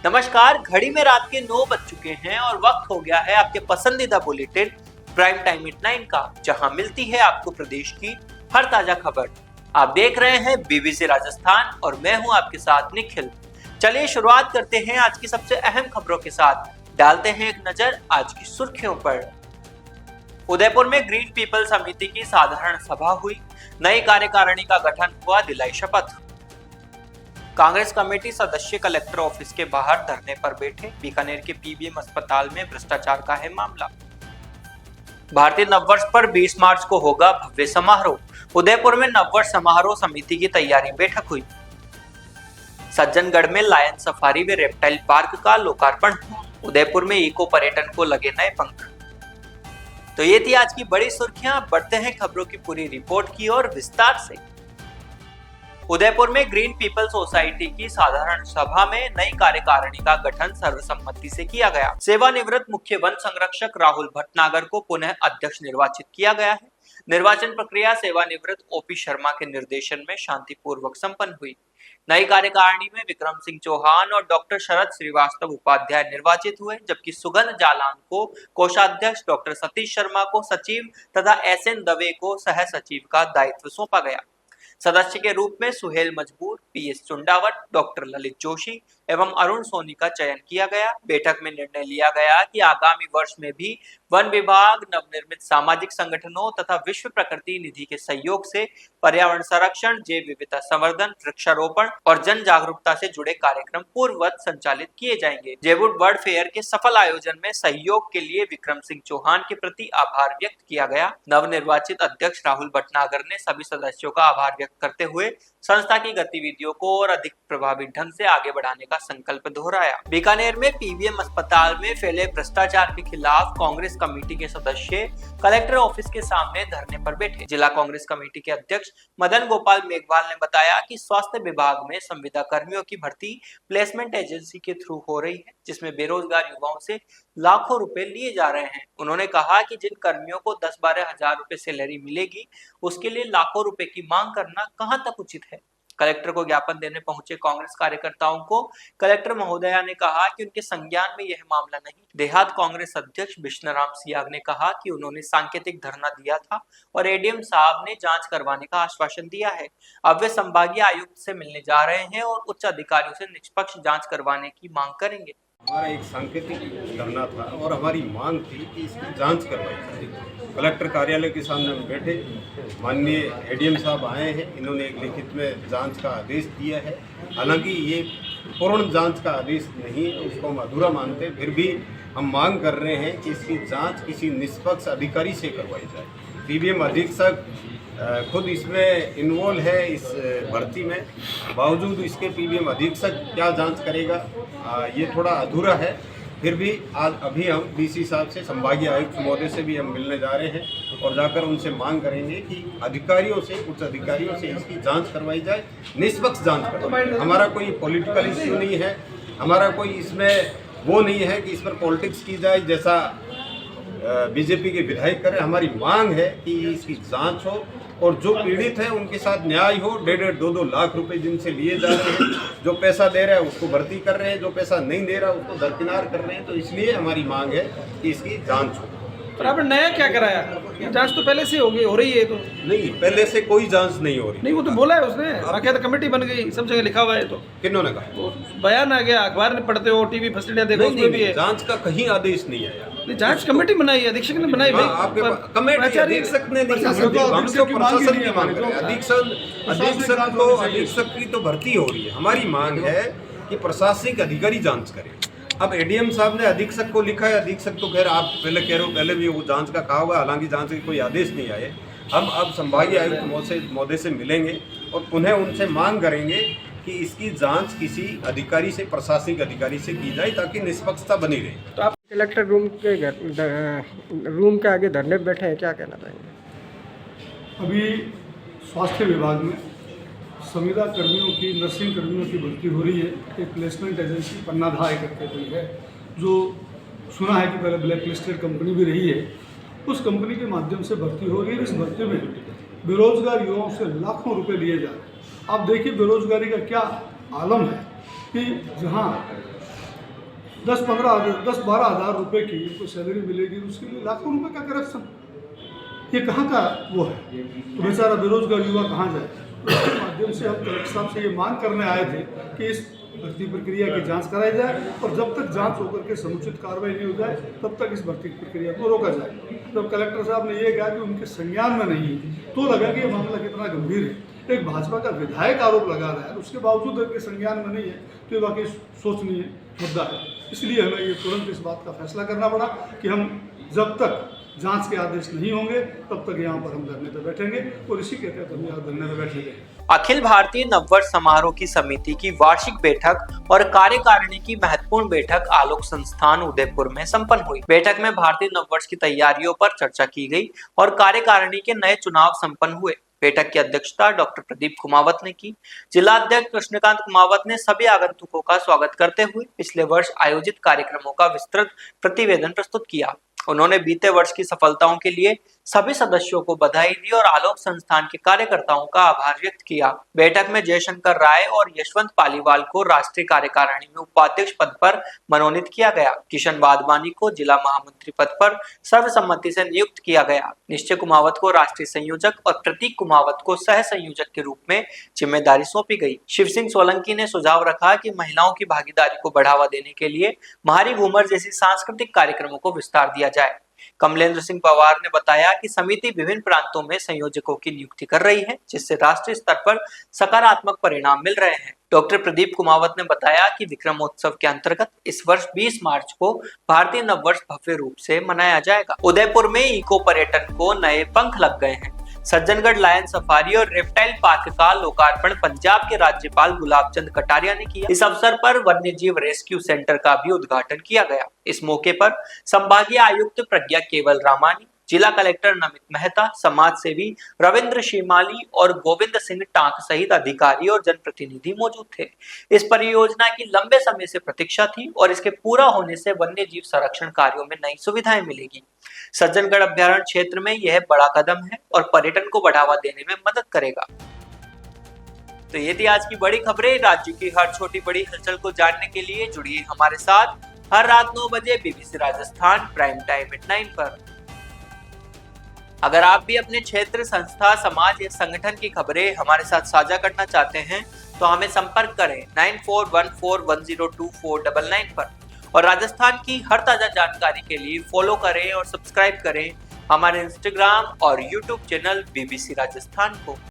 नमस्कार, घड़ी में रात के 9 बज चुके हैं और वक्त हो गया है आपके पसंदीदा बुलेटिन प्राइम टाइम एट 9 का, जहां मिलती है आपको प्रदेश की हर ताजा खबर। आप देख रहे हैं बीबीसी राजस्थान और मैं हूं आपके साथ निखिल। चलिए शुरुआत करते हैं आज की सबसे अहम खबरों के साथ। डालते हैं एक नजर आज की सुर्खियों पर। उदयपुर में ग्रीन पीपल समिति की साधारण सभा हुई, नई कार्यकारिणी का गठन हुआ, दिलाई शपथ। कांग्रेस कमेटी सदस्य कलेक्टर ऑफिस के बाहर धरने पर बैठे, बीकानेर के पीबीएम अस्पताल में भ्रष्टाचार का है मामला। भारतीय नववर्ष पर 20 मार्च को होगा भव्य समारोह, उदयपुर में नववर्ष समारोह समिति की तैयारी बैठक हुई। सज्जनगढ़ में लायन सफारी व रेप्टाइल पार्क का लोकार्पण हुआ, उदयपुर में इको पर्यटन को लगे नए पंख। तो ये थी आज की बड़ी सुर्खियां। बढ़ते हैं खबरों की पूरी रिपोर्ट की ओर विस्तार से। उदयपुर में ग्रीन पीपल सोसाइटी की साधारण सभा में नई कार्यकारिणी का गठन सर्वसम्मति से किया गया। सेवानिवृत्त मुख्य वन संरक्षक राहुल भटनागर को पुनः अध्यक्ष निर्वाचित किया गया है। निर्वाचन प्रक्रिया सेवानिवृत्त ओपी शर्मा के निर्देशन में शांतिपूर्वक संपन्न हुई। नई कार्यकारिणी में विक्रम सिंह चौहान और डॉक्टर शरद श्रीवास्तव उपाध्याय निर्वाचित हुए, जबकि सुगंध जालान को कोषाध्यक्ष, डॉक्टर सतीश शर्मा को सचिव तथा एसएन दवे को सह सचिव का दायित्व सौंपा गया। सदस्य के रूप में सुहेल मजबूर, पीएस चुंडावत, डॉक्टर ललित जोशी एवं अरुण सोनी का चयन किया गया। बैठक में निर्णय लिया गया कि आगामी वर्ष में भी वन विभाग, नवनिर्मित सामाजिक संगठनों तथा विश्व प्रकृति निधि के सहयोग से पर्यावरण संरक्षण, जैव विविधता संवर्धन, वृक्षारोपण और जन जागरूकता से जुड़े कार्यक्रम पूर्ववत संचालित किए जाएंगे। जयपुर बर्ड फेयर के सफल आयोजन में सहयोग के लिए विक्रम सिंह चौहान के प्रति आभार व्यक्त किया गया। नवनिर्वाचित अध्यक्ष राहुल भटनागर ने सभी सदस्यों का आभार व्यक्त करते हुए संस्था की गतिविधियों को और अधिक प्रभावी ढंग से आगे बढ़ाने का संकल्प दोहराया। बीकानेर में पीबीएम अस्पताल में फैले भ्रष्टाचार के खिलाफ कांग्रेस कमेटी के सदस्य कलेक्टर ऑफिस के सामने धरने पर बैठे। जिला कांग्रेस कमेटी के अध्यक्ष मदन गोपाल मेघवाल ने बताया कि स्वास्थ्य विभाग में संविदा कर्मियों की भर्ती प्लेसमेंट एजेंसी के थ्रू हो रही है, जिसमें बेरोजगार युवाओं से लाखों रुपए लिए जा रहे हैं। उन्होंने कहा कि जिन कर्मियों को 10-12 हजार रुपए सैलरी मिलेगी, उसके लिए लाखों रुपए की मांग करना कहां तक उचित है। कलेक्टर को ज्ञापन देने पहुंचे कांग्रेस कार्यकर्ताओं को कलेक्टर महोदया ने कहा कि उनके संज्ञान में यह मामला नहीं। देहात कांग्रेस अध्यक्ष विष्णुराम सियाग ने कहा कि उन्होंने सांकेतिक धरना दिया था और एडीएम साहब ने जांच करवाने का आश्वासन दिया है। अब वे संभागीय आयुक्त से मिलने जा रहे हैं और उच्च अधिकारियों से निष्पक्ष जांच करवाने की मांग करेंगे। हमारा एक सांकेतिक धरना था और हमारी मांग थी कि इसकी जांच करवाई जाए। कलेक्टर कार्यालय के सामने हम बैठे, माननीय एडीएम साहब आए हैं, इन्होंने एक लिखित में जांच का आदेश दिया है। हालांकि ये पूर्ण जांच का आदेश नहीं, उसको हम अधूरा मानते, फिर भी हम मांग कर रहे हैं कि इसकी जांच किसी निष्पक्ष अधिकारी से करवाई जाए। पीबीएम अधीक्षक खुद इसमें इन्वॉल्व है इस भर्ती में, बावजूद इसके पीबीएम अधीक्षक क्या जांच करेगा, ये थोड़ा अधूरा है। फिर भी आज अभी हम डीसी साहब से, संभागीय आयुक्त महोदय से भी हम मिलने जा रहे हैं और जाकर उनसे मांग करेंगे कि अधिकारियों से, उच्च अधिकारियों से इसकी जांच करवाई जाए, निष्पक्ष जांच करवाई जाए। हमारा कोई पॉलिटिकल इश्यू नहीं है, हमारा कोई इसमें वो नहीं है कि इस पर पॉलिटिक्स की जाए जैसा बीजेपी के विधायक करें। हमारी मांग है कि इसकी जांच हो और जो पीड़ित है उनके साथ न्याय हो। 1.5 2 लाख रुपए जिनसे लिए जा रहे हैं, जो पैसा दे रहा है उसको भर्ती कर रहे हैं, जो पैसा नहीं दे रहा उसको दरकिनार कर रहे हैं। तो इसलिए हमारी मांग है कि इसकी जांच हो। पर आपने नया क्या कराया? जांच तो पहले से होगी, हो रही है। तो नहीं, पहले से कोई जांच नहीं हो रही। नहीं, वो तो बोला है उसने, बाकायदा कमेटी बन गई, सब जगह लिखा हुआ है। तो किन्होंने कहा? वो बयान आ गया, अखबार में पढ़ते हो, टीवी फैसिलिटी देखो, उसमें भी है। जांच का कहीं आदेश नहीं आया। जांच कमेटी बनाई है, अधीक्षक ने बनाई भाई। आपके कमेटी अधीक्षक ने नहीं, हम तो प्रशासन की मांग करें। अधीक्षक की तो भर्ती हो रही है। हमारी मांग है कि प्रशासनिक अधिकारी जांच करें। अब एडीएम साहब ने अधीक्षक को लिखा है, अधीक्षक तो खैर आप पहले कह रहे हो, पहले भी वो जांच का कहा हुआ, हालांकि जांच के कोई आदेश नहीं आए। हम अब संभागीय आयुक्त महोदय से मिलेंगे और पुनः उनसे मांग करेंगे कि इसकी जांच किसी अधिकारी से, प्रशासनिक अधिकारी से की जाए ताकि निष्पक्षता बनी रहे। तो आप कलेक्टर रूम के आगे धरने पे बैठे हैं, क्या कहना चाहेंगे? अभी स्वास्थ्य विभाग में संविदा कर्मियों की, नर्सिंग कर्मियों की भर्ती हो रही है। एक प्लेसमेंट एजेंसी पन्नाधाय करके कोई है, जो सुना है कि पहले ब्लैक लिस्टेड कंपनी भी रही है, उस कंपनी के माध्यम से भर्ती हो रही है। इस भर्ती में बेरोजगार युवाओं से लाखों रुपए लिए जा रहे हैं। आप देखिए बेरोजगारी का क्या आलम है कि जहां 10-12 हज़ार रुपये की कोई सैलरी मिलेगी, उसके लिए लाखों रुपए का करप्शन, ये कहाँ का वो है? तो बेचारा बेरोजगार युवा कहाँ जाए? उसके माध्यम से हम कलेक्टर साहब से ये मांग करने आए थे कि इस भर्ती प्रक्रिया की जांच कराई जाए और जब तक जांच होकर के समुचित कार्रवाई नहीं हो जाए तब तक इस भर्ती प्रक्रिया को रोका जाए। जब कलेक्टर साहब ने ये कहा कि उनके संज्ञान में नहीं, तो लगा कि ये मामला कितना गंभीर है। एक भाजपा का विधायक आरोप लगा रहा है, उसके बावजूद उनके संज्ञान में नहीं है, तो ये वाकई सोचनीय मुद्दा है। इसलिए हमें ये तुरंत इस बात का फैसला करना पड़ा कि हम जब तक जांच के आदेश नहीं होंगे तब तक यहाँ पर हम धरने पर बैठेंगे और इसी के तहत हम यहाँ धरने पर बैठेंगे। अखिल भारतीय नववर्ष समारोह की समिति की वार्षिक बैठक और कार्यकारिणी की महत्वपूर्ण बैठक आलोक संस्थान उदयपुर में संपन्न हुई। बैठक में भारतीय नववर्ष की तैयारियों पर चर्चा की गई और कार्यकारिणी के नए चुनाव संपन्न हुए। बैठक की अध्यक्षता डॉक्टर प्रदीप कुमावत ने की। जिला अध्यक्ष कृष्णकांत कुमावत ने सभी आगंतुकों का स्वागत करते हुए पिछले वर्ष आयोजित कार्यक्रमों का विस्तृत प्रतिवेदन प्रस्तुत किया। उन्होंने बीते वर्ष की सफलताओं के लिए सभी सदस्यों को बधाई दी और आलोक संस्थान के कार्यकर्ताओं का आभार व्यक्त किया। बैठक में जयशंकर राय और यशवंत पालीवाल को राष्ट्रीय कार्यकारिणी में उपाध्यक्ष पद पर मनोनीत किया गया। किशन वाधवानी को जिला महामंत्री पद पर सर्वसम्मति से नियुक्त किया गया। निश्चय कुमावत को राष्ट्रीय संयोजक और प्रतीक कुमावत को सह संयोजक के रूप में जिम्मेदारी सौंपी गई। शिव सिंह सोलंकी ने सुझाव रखा कि महिलाओं की भागीदारी को बढ़ावा देने के लिए महारी घूमर जैसी सांस्कृतिक कार्यक्रमों को विस्तार दिया जाए। कमलेंद्र सिंह पवार ने बताया कि समिति विभिन्न प्रांतों में संयोजकों की नियुक्ति कर रही है, जिससे राष्ट्रीय स्तर पर सकारात्मक परिणाम मिल रहे हैं। डॉक्टर प्रदीप कुमावत ने बताया कि विक्रमोत्सव के अंतर्गत इस वर्ष 20 मार्च को भारतीय नववर्ष भव्य रूप से मनाया जाएगा। उदयपुर में इको पर्यटन को नए पंख लग गए हैं। सज्जनगढ़ लायन सफारी और रेप्टाइल पार्क का लोकार्पण पंजाब के राज्यपाल गुलाब चंद कटारिया ने किया। इस अवसर पर वन्य जीव रेस्क्यू सेंटर का भी उद्घाटन किया गया। इस मौके पर संभागीय आयुक्त प्रज्ञा केवल रामानी, जिला कलेक्टर नमित मेहता, समाज सेवी रविंद्र शिमाली और गोविंद सिंह टांक सहित अधिकारी और जनप्रतिनिधि मौजूद थे। इस परियोजना की लंबे समय से प्रतीक्षा थी और इसके पूरा होने से वन्य जीव संरक्षण कार्यों में नई सुविधाएं मिलेगी। सज्जनगढ़ अभ्यारण्य क्षेत्र में यह बड़ा कदम है और पर्यटन को बढ़ावा देने में मदद करेगा। तो ये थी आज की बड़ी खबरें। राज्य की हर छोटी बड़ी हलचल को जानने के लिए जुड़िए हमारे साथ हर रात 9 बजे BBC Rajasthan prime time at 9 पर। अगर आप भी अपने क्षेत्र, संस्था, समाज या संगठन की खबरें हमारे साथ साझा करना चाहते हैं तो हमें संपर्क करें 9414102499 पर और राजस्थान की हर ताजा जानकारी के लिए फॉलो करें और सब्सक्राइब करें हमारे इंस्टाग्राम और यूट्यूब चैनल बीबीसी राजस्थान को।